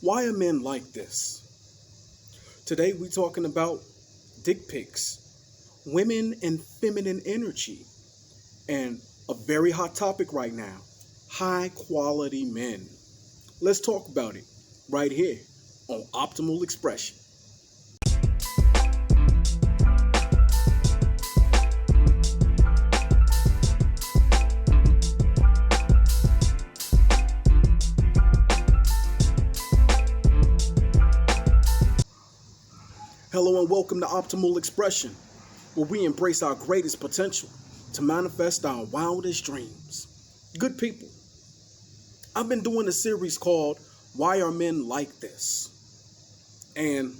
Why are men like this? Today we're talking about dick pics, women and feminine energy, and a very hot topic right now, high quality men. Let's talk about it right here on Optimal Expression. Hello and welcome to Optimal Expression, where we embrace our greatest potential to manifest our wildest dreams. Good people, I've been doing a series called Why Are Men Like This? And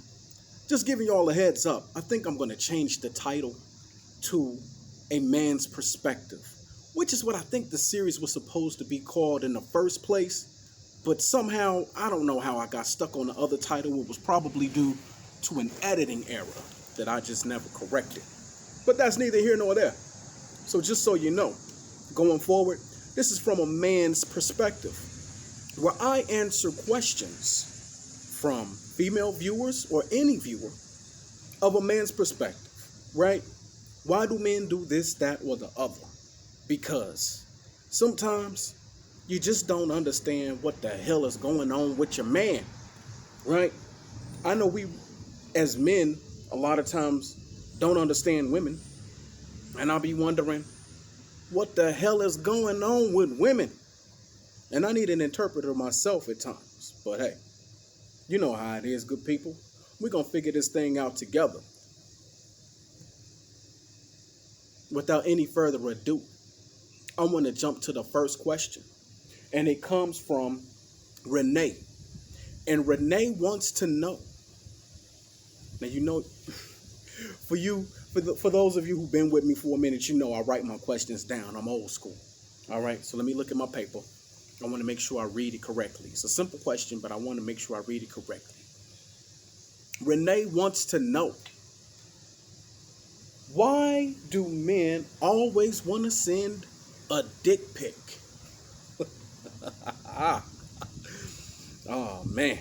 just giving y'all a heads up, I think I'm going to change the title to A Man's Perspective, which is what I think the series was supposed to be called in the first place. But somehow, I don't know how I got stuck on the other title. It was probably due to an editing error that I just never corrected. But that's neither here nor there. So just so you know, going forward, this is from a man's perspective, where I answer questions from female viewers or any viewer of a man's perspective, right? Why do men do this, that, or the other? Because sometimes you just don't understand what the hell is going on with your man, right? I know we as men, a lot of times don't understand women. And I'll be wondering, what the hell is going on with women? And I need an interpreter myself at times. But hey, you know how it is, good people. We're going to figure this thing out together. Without any further ado, I want to jump to the first question. And it comes from Renee. And Renee wants to know. Now, you know, for those of you who've been with me for a minute, you know I write my questions down. I'm old school. All right, so let me look at my paper. I want to make sure I read it correctly. It's a simple question, but I want to make sure I read it correctly. Renee wants to know, why do men always want to send a dick pic? Oh, man.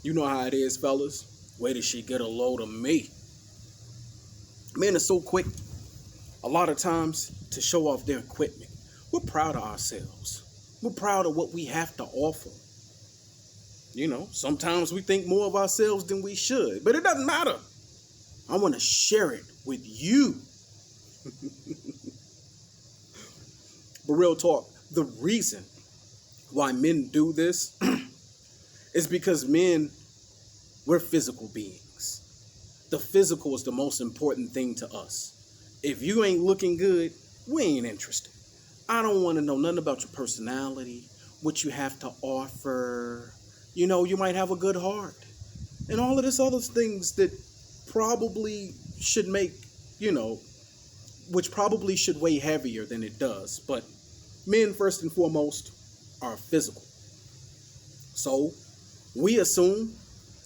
You know how it is, fellas. Wait till she get a load of me. Men are so quick, a lot of times, to show off their equipment. We're proud of ourselves. We're proud of what we have to offer. You know, sometimes we think more of ourselves than we should, but it doesn't matter. I want to share it with you. But real talk, the reason why men do this is because men, we're physical beings. The physical is the most important thing to us. If you ain't looking good, we ain't interested. I don't want to know nothing about your personality, what you have to offer. You know, you might have a good heart. And all of this other things that probably should make, you know, which probably should weigh heavier than it does. But men, first and foremost, are physical. So we assume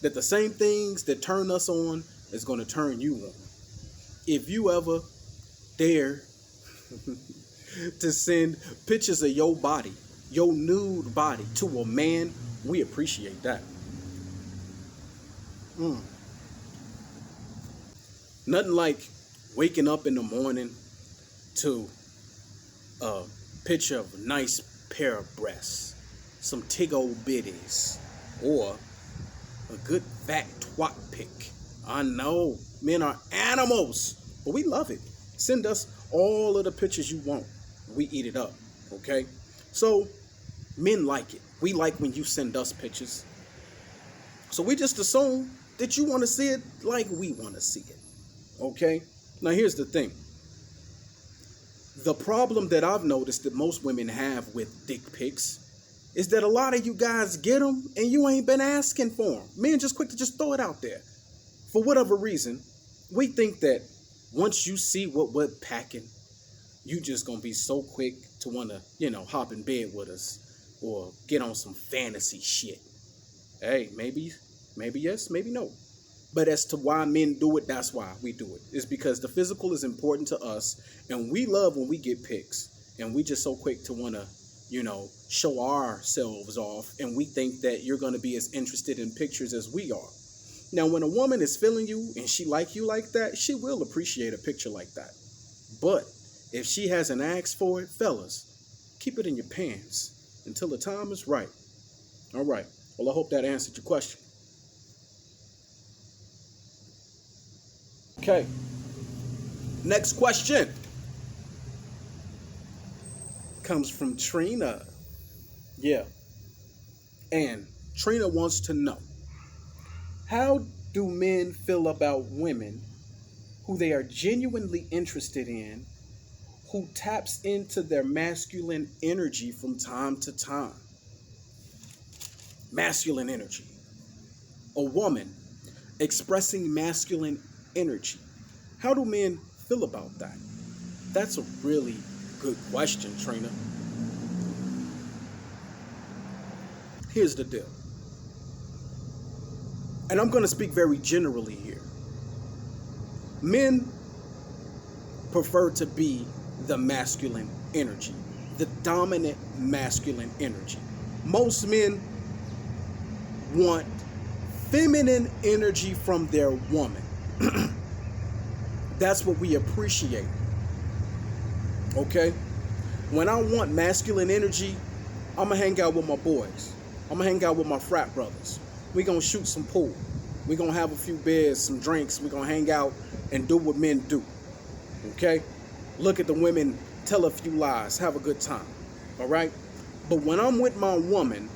that the same things that turn us on is going to turn you on. If you ever dare to send pictures of your body, your nude body, to a man, we appreciate that. Nothing like waking up in the morning to a picture of a nice pair of breasts, some tig-o bitties, or a good fat twat pic. I know men are animals, but we love it. Send us all of the pictures you want. We eat it up, okay? So men like it. We like when you send us pictures. So we just assume that you want to see it like we want to see it, okay? Now here's the thing. The problem that I've noticed that most women have with dick pics is that a lot of you guys get them and you ain't been asking for them. Men just quick to just throw it out there. For whatever reason, we think that once you see what we're packing, you just gonna be so quick to want to, you know, hop in bed with us or get on some fantasy shit. Hey, maybe yes, maybe no. But as to why men do it, that's why we do it. It's because the physical is important to us, and we love when we get pics, and we just so quick to want to show ourselves off, and we think that you're going to be as interested in pictures as we are. Now, when a woman is feeling you and she like you like that, she will appreciate a picture like that. But if she hasn't asked for it, fellas, keep it in your pants until the time is right. All right. Well, I hope that answered your question. Okay. Next question comes from Trina. Yeah. And Trina wants to know, how do men feel about women who they are genuinely interested in, who taps into their masculine energy from time to time? Masculine energy. A woman expressing masculine energy. How do men feel about that? That's a really good question, Trina. Here's the deal. And I'm going to speak very generally here. Men prefer to be the masculine energy, the dominant masculine energy. Most men want feminine energy from their woman. That's what we appreciate. Okay? When I want masculine energy, I'm going to hang out with my boys. I'm going to hang out with my frat brothers. We're going to shoot some pool. We're going to have a few beers, some drinks. We're going to hang out and do what men do. Okay? Look at the women, tell a few lies, have a good time. All right? But when I'm with my woman,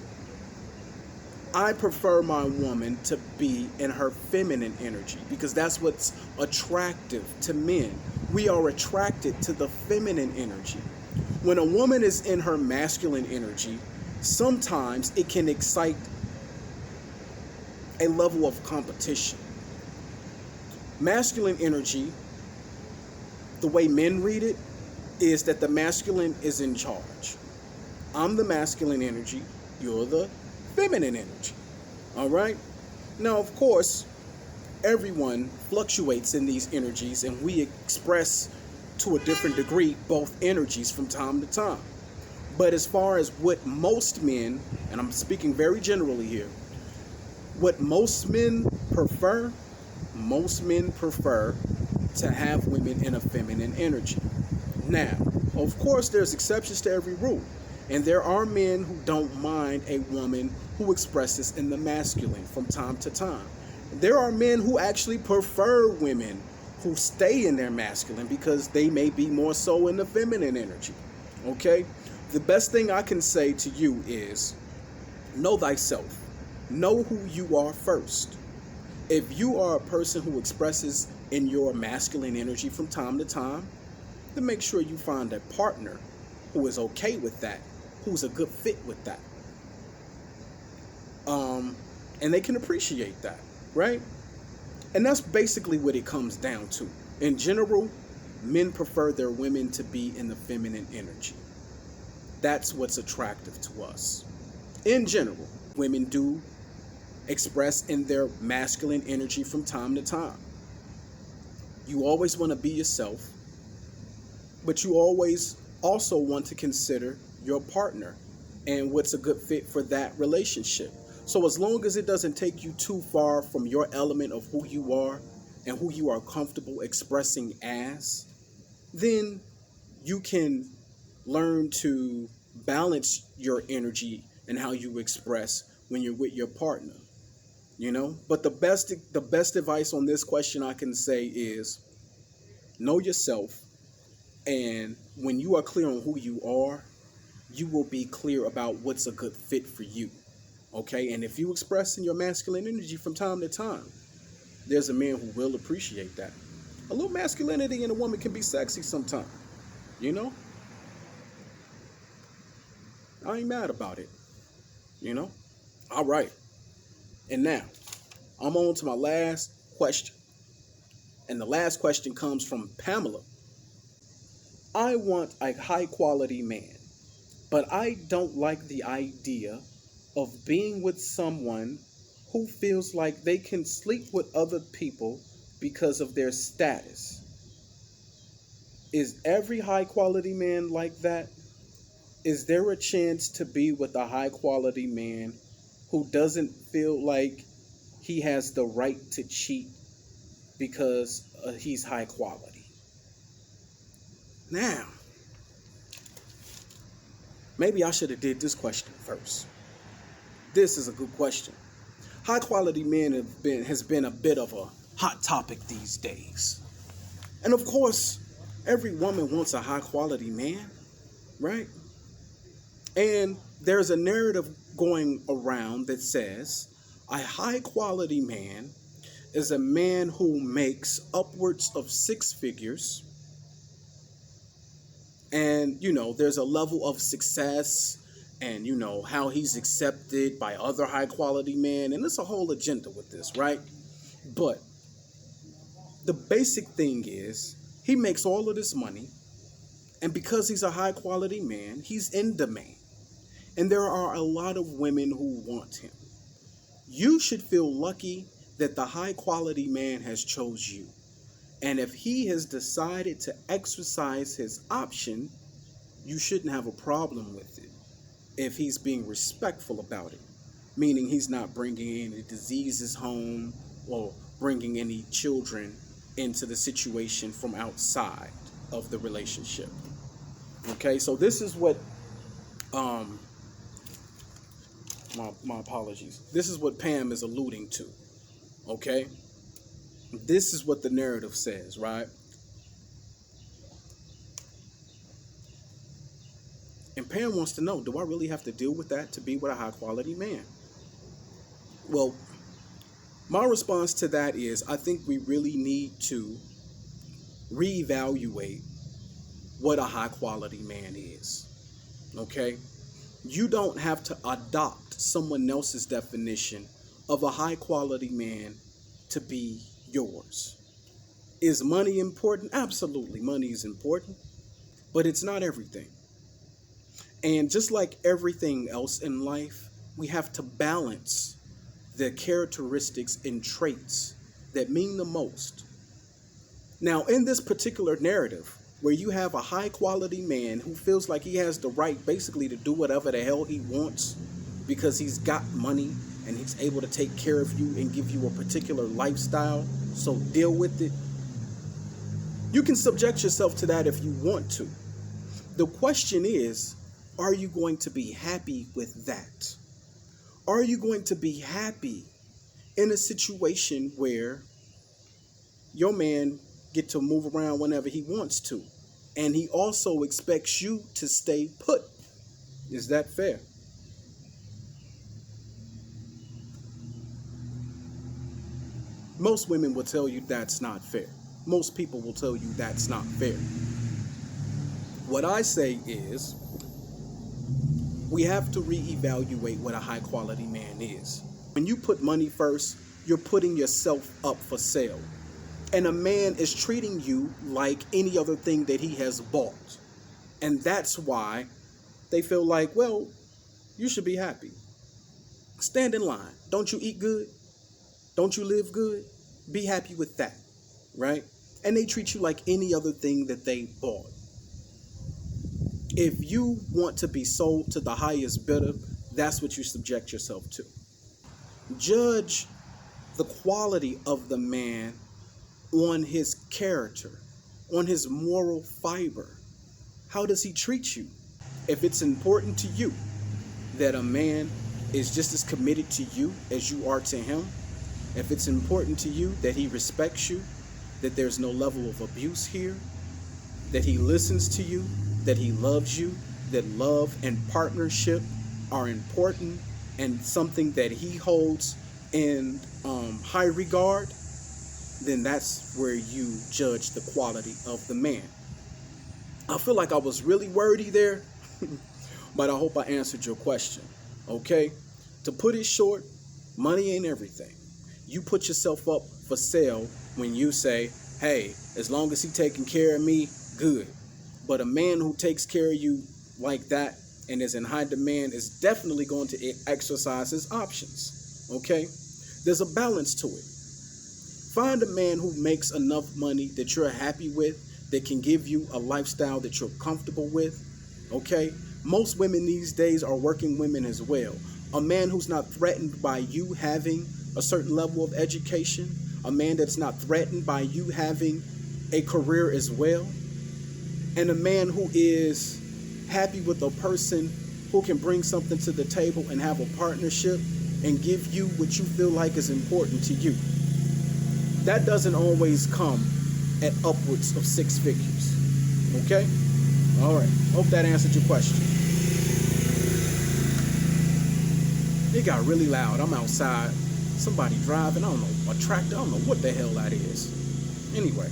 I prefer my woman to be in her feminine energy because that's what's attractive to men. We are attracted to the feminine energy. When a woman is in her masculine energy, sometimes it can excite a level of competition. Masculine energy, the way men read it, is that the masculine is in charge. I'm the masculine energy, you're the feminine energy. All right? Now, of course, everyone fluctuates in these energies, and we express to a different degree both energies from time to time. But as far as what most men, and I'm speaking very generally here, what most men prefer to have women in a feminine energy. Now, of course, there's exceptions to every rule. And there are men who don't mind a woman who expresses in the masculine from time to time. There are men who actually prefer women who stay in their masculine because they may be more so in the feminine energy. Okay? The best thing I can say to you is know thyself. Know who you are first. If you are a person who expresses in your masculine energy from time to time, then make sure you find a partner who is okay with that, who's a good fit with that. And they can appreciate that, right? And that's basically what it comes down to. In general, men prefer their women to be in the feminine energy. That's what's attractive to us. In general, women do express in their masculine energy from time to time. You always want to be yourself, but you always also want to consider your partner and what's a good fit for that relationship. So as long as it doesn't take you too far from your element of who you are and who you are comfortable expressing as, then you can learn to balance your energy and how you express when you're with your partner. But the best advice on this question I can say is know yourself, and when you are clear on who you are, you will be clear about what's a good fit for you. Okay? And if you express in your masculine energy from time to time, there's a man who will appreciate that. A little masculinity in a woman can be sexy sometimes. I ain't mad about it. All right. And now, I'm on to my last question. And the last question comes from Pamela. I want a high quality man, but I don't like the idea of being with someone who feels like they can sleep with other people because of their status. Is every high quality man like that? Is there a chance to be with a high quality man who doesn't feel like he has the right to cheat because he's high quality? Now, maybe I should have did this question first. This is a good question. High quality men has been a bit of a hot topic these days. And of course, every woman wants a high quality man, right? And there's a narrative going around that says a high quality man is a man who makes upwards of six figures. And, there's a level of success and, how he's accepted by other high quality men. And there's a whole agenda with this, right? But the basic thing is he makes all of this money. And because he's a high quality man, he's in demand. And there are a lot of women who want him. You should feel lucky that the high quality man has chose you. And if he has decided to exercise his option, you shouldn't have a problem with it if he's being respectful about it, meaning he's not bringing any diseases home or bringing any children into the situation from outside of the relationship. Okay, so this is what my apologies. This is what Pam is alluding to. Okay? This is what the narrative says, right? And Pam wants to know, do I really have to deal with that to be with a high quality man? Well, my response to that is I think we really need to reevaluate what a high quality man is. Okay? You don't have to adopt someone else's definition of a high quality man to be yours. Is money important? Absolutely, money is important, but it's not everything. And just like everything else in life, we have to balance the characteristics and traits that mean the most. Now, in this particular narrative, where you have a high quality man who feels like he has the right basically to do whatever the hell he wants because he's got money and he's able to take care of you and give you a particular lifestyle, so deal with it. You can subject yourself to that if you want to. The question is, are you going to be happy with that? Are you going to be happy in a situation where your man get to move around whenever he wants to, and he also expects you to stay put? Is that fair? Most women will tell you that's not fair. Most people will tell you that's not fair. What I say is, we have to reevaluate what a high quality man is. When you put money first, you're putting yourself up for sale. And a man is treating you like any other thing that he has bought. And that's why they feel like, well, you should be happy. Stand in line. Don't you eat good? Don't you live good? Be happy with that, right? And they treat you like any other thing that they bought. If you want to be sold to the highest bidder, that's what you subject yourself to. Judge the quality of the man on his character, on his moral fiber. How does he treat you? If it's important to you that a man is just as committed to you as you are to him, if it's important to you that he respects you, that there's no level of abuse here, that he listens to you, that he loves you, that love and partnership are important and something that he holds in high regard, then that's where you judge the quality of the man. I feel like I was really wordy there, but I hope I answered your question, okay? To put it short, money ain't everything. You put yourself up for sale when you say, hey, as long as he's taking care of me, good. But a man who takes care of you like that and is in high demand is definitely going to exercise his options, okay? There's a balance to it. Find a man who makes enough money that you're happy with, that can give you a lifestyle that you're comfortable with, okay? Most women these days are working women as well. A man who's not threatened by you having a certain level of education, a man that's not threatened by you having a career as well, and a man who is happy with a person who can bring something to the table and have a partnership and give you what you feel like is important to you. That doesn't always come at upwards of 6 figures. Okay? All right. Hope that answered your question. It got really loud. I'm outside. Somebody driving. I don't know. A tractor. I don't know what the hell that is. Anyway.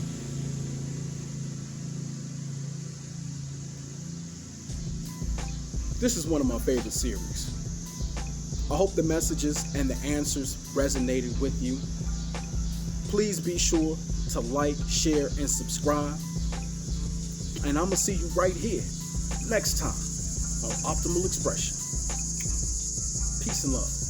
This is one of my favorite series. I hope the messages and the answers resonated with you. Please be sure to like, share, and subscribe. And I'm going to see you right here next time on Optimal Expression. Peace and love.